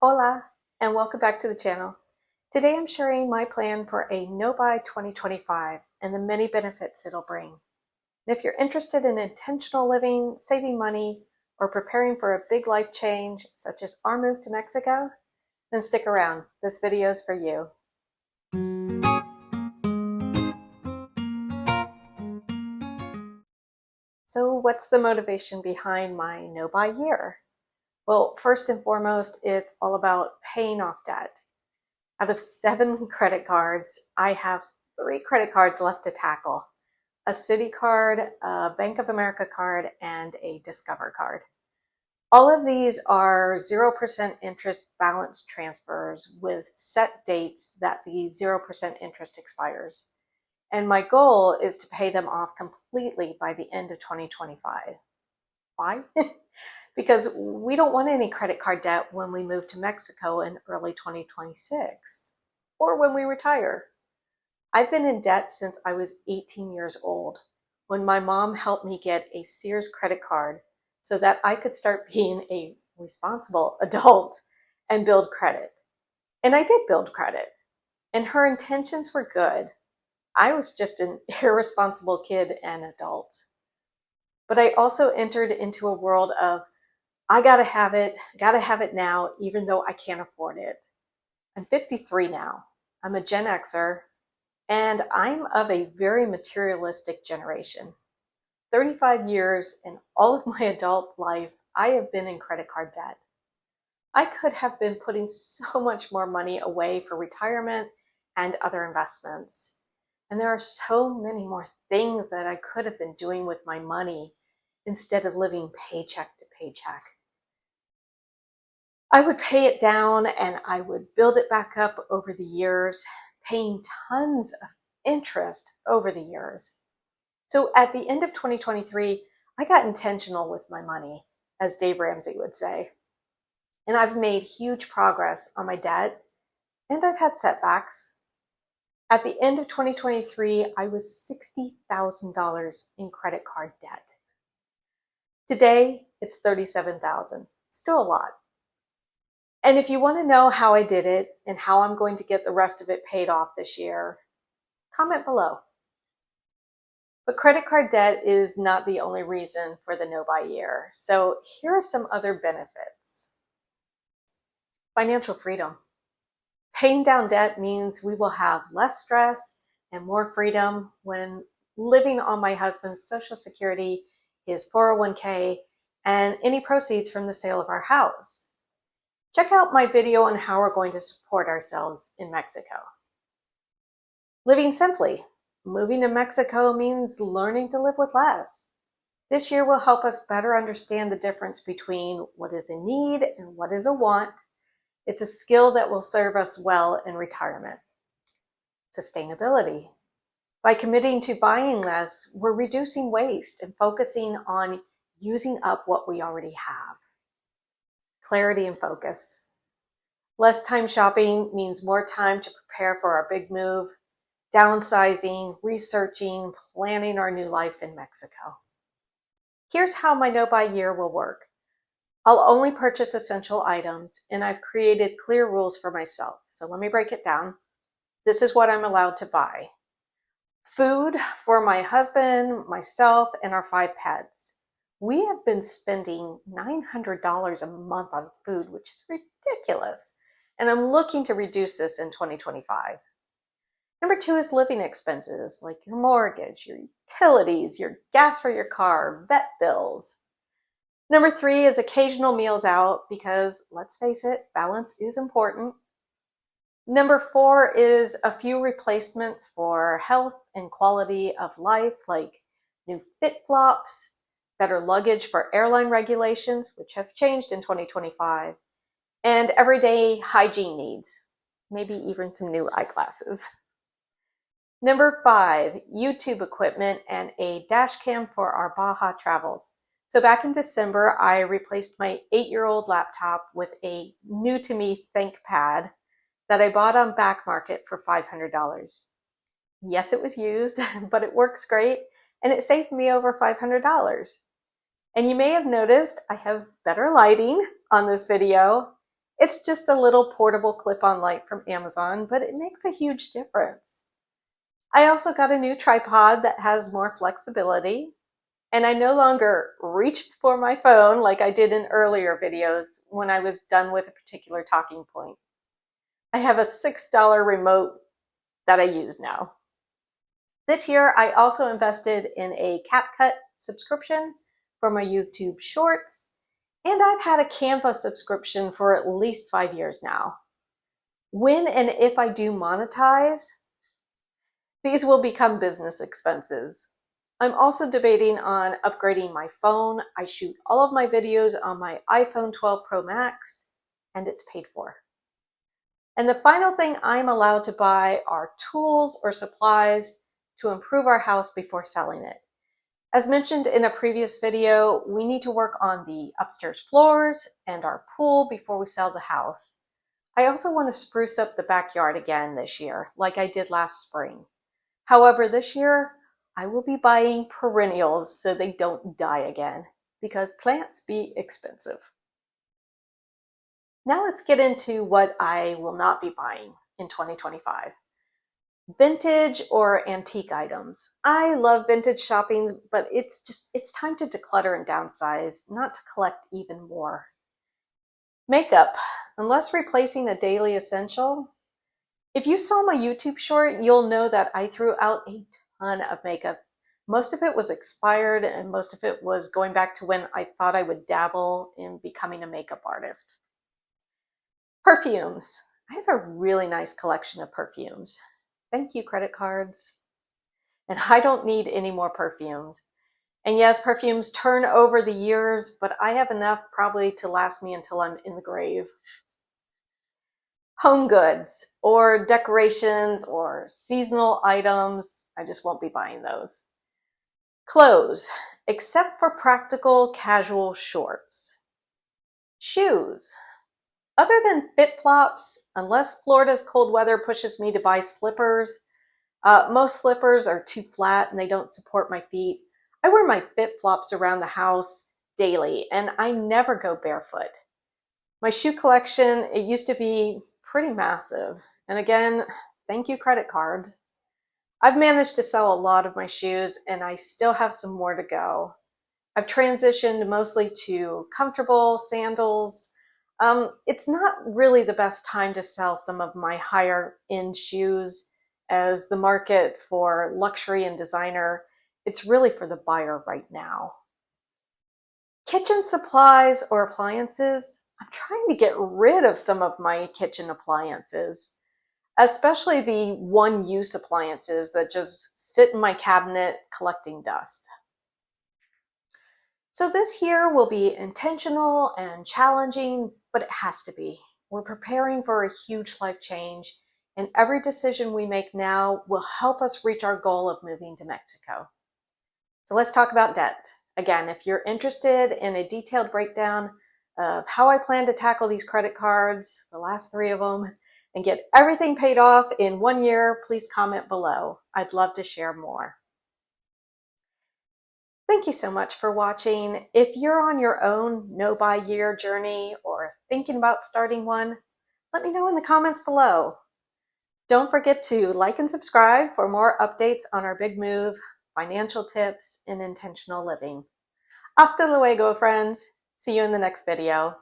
Hola, and welcome back to the channel. Today I'm sharing my plan for a no-buy 2025 and the many benefits it'll bring. And if you're interested in intentional living, saving money, or preparing for a big life change, such as our move to Mexico, then stick around. This video is for you. So what's the motivation behind my no-buy year? Well, first and foremost, it's all about paying off debt. Out of 7 credit cards, I have 3 credit cards left to tackle. A Citi card, a Bank of America card, and a Discover card. All of these are 0% interest balance transfers with set dates that the 0% interest expires. And my goal is to pay them off completely by the end of 2025. Why? Because we don't want any credit card debt when we move to Mexico in early 2026 or when we retire. I've been in debt since I was 18 years old when my mom helped me get a Sears credit card so that I could start being a responsible adult and build credit. And I did build credit, and her intentions were good. I was just an irresponsible kid and adult. But I also entered into a world of I gotta have it now, even though I can't afford it. I'm 53 now. I'm a Gen Xer, and I'm of a very materialistic generation. 35 years and all of my adult life, I have been in credit card debt. I could have been putting so much more money away for retirement and other investments. And there are so many more things that I could have been doing with my money instead of living paycheck to paycheck. I would pay it down and I would build it back up over the years, paying tons of interest over the years. So at the end of 2023, I got intentional with my money, as Dave Ramsey would say. And I've made huge progress on my debt, and I've had setbacks. At the end of 2023, I was $60,000 in credit card debt. Today, it's $37,000. Still a lot. And if you want to know how I did it and how I'm going to get the rest of it paid off this year, comment below. But credit card debt is not the only reason for the no-buy year. So here are some other benefits. Financial freedom. Paying down debt means we will have less stress and more freedom when living on my husband's Social Security, his 401k, and any proceeds from the sale of our house. Check out my video on how we're going to support ourselves in Mexico. Living simply. Moving to Mexico means learning to live with less. This year will help us better understand the difference between what is a need and what is a want. It's a skill that will serve us well in retirement. Sustainability. By committing to buying less, we're reducing waste and focusing on using up what we already have. Clarity and focus. Less time shopping means more time to prepare for our big move, downsizing, researching, planning our new life in Mexico. Here's how my no-buy year will work. I'll only purchase essential items, and I've created clear rules for myself. So let me break it down. This is what I'm allowed to buy. Food for my husband, myself, and our 5 pets. We have been spending $900 a month on food, which is ridiculous. And I'm looking to reduce this in 2025. Number 2 is living expenses, like your mortgage, your utilities, your gas for your car, vet bills. Number 3 is occasional meals out because, let's face it, balance is important. Number 4 is a few replacements for health and quality of life, like new FitFlops, better luggage for airline regulations, which have changed in 2025, and everyday hygiene needs, maybe even some new eyeglasses. Number 5, YouTube equipment and a dash cam for our Baja travels. So back in December, I replaced my 8-year-old laptop with a new-to-me ThinkPad that I bought on Back Market for $500. Yes, it was used, but it works great, and it saved me over $500. And you may have noticed I have better lighting on this video. It's just a little portable clip-on light from Amazon, but it makes a huge difference. I also got a new tripod that has more flexibility, and I no longer reach for my phone like I did in earlier videos when I was done with a particular talking point. I have a $6 remote that I use now. This year, I also invested in a CapCut subscription for my YouTube shorts, and I've had a Canva subscription for at least 5 years now. When and if I do monetize, these will become business expenses. I'm also debating on upgrading my phone. I shoot all of my videos on my iPhone 12 Pro Max, and it's paid for. And the final thing I'm allowed to buy are tools or supplies to improve our house before selling it. As mentioned in a previous video, we need to work on the upstairs floors and our pool before we sell the house. I also want to spruce up the backyard again this year, like I did last spring. However, this year, I will be buying perennials so they don't die again, because plants be expensive. Now let's get into what I will not be buying in 2025. Vintage or antique items. I love vintage shopping, but it's time to declutter and downsize, not to collect even more. Makeup. Unless replacing a daily essential. If you saw my YouTube short, you'll know that I threw out a ton of makeup. Most of it was expired, and most of it was going back to when I thought I would dabble in becoming a makeup artist. Perfumes. I have a really nice collection of perfumes. Thank you, credit cards. And I don't need any more perfumes. And yes, perfumes turn over the years, but I have enough probably to last me until I'm in the grave. Home goods or decorations or seasonal items, I just won't be buying those. Clothes, except for practical casual shorts. Shoes. Other than flip-flops, unless Florida's cold weather pushes me to buy slippers, most slippers are too flat and they don't support my feet. I wear my flip-flops around the house daily, and I never go barefoot. My shoe collection, it used to be pretty massive. And again, thank you, credit cards. I've managed to sell a lot of my shoes, and I still have some more to go. I've transitioned mostly to comfortable sandals. It's not really the best time to sell some of my higher end shoes, as the market for luxury and designer, it's really for the buyer right now. Kitchen supplies or appliances. I'm trying to get rid of some of my kitchen appliances, especially the one-use appliances that just sit in my cabinet collecting dust. So this year will be intentional and challenging, but it has to be. We're preparing for a huge life change, and every decision we make now will help us reach our goal of moving to Mexico. So let's talk about debt. Again, if you're interested in a detailed breakdown of how I plan to tackle these credit cards, the last 3 of them, and get everything paid off in 1 year, please comment below. I'd love to share more. Thank you so much for watching. If you're on your own no-buy-year journey or thinking about starting one, let me know in the comments below. Don't forget to like and subscribe for more updates on our big move, financial tips, and intentional living. Hasta luego, friends. See you in the next video.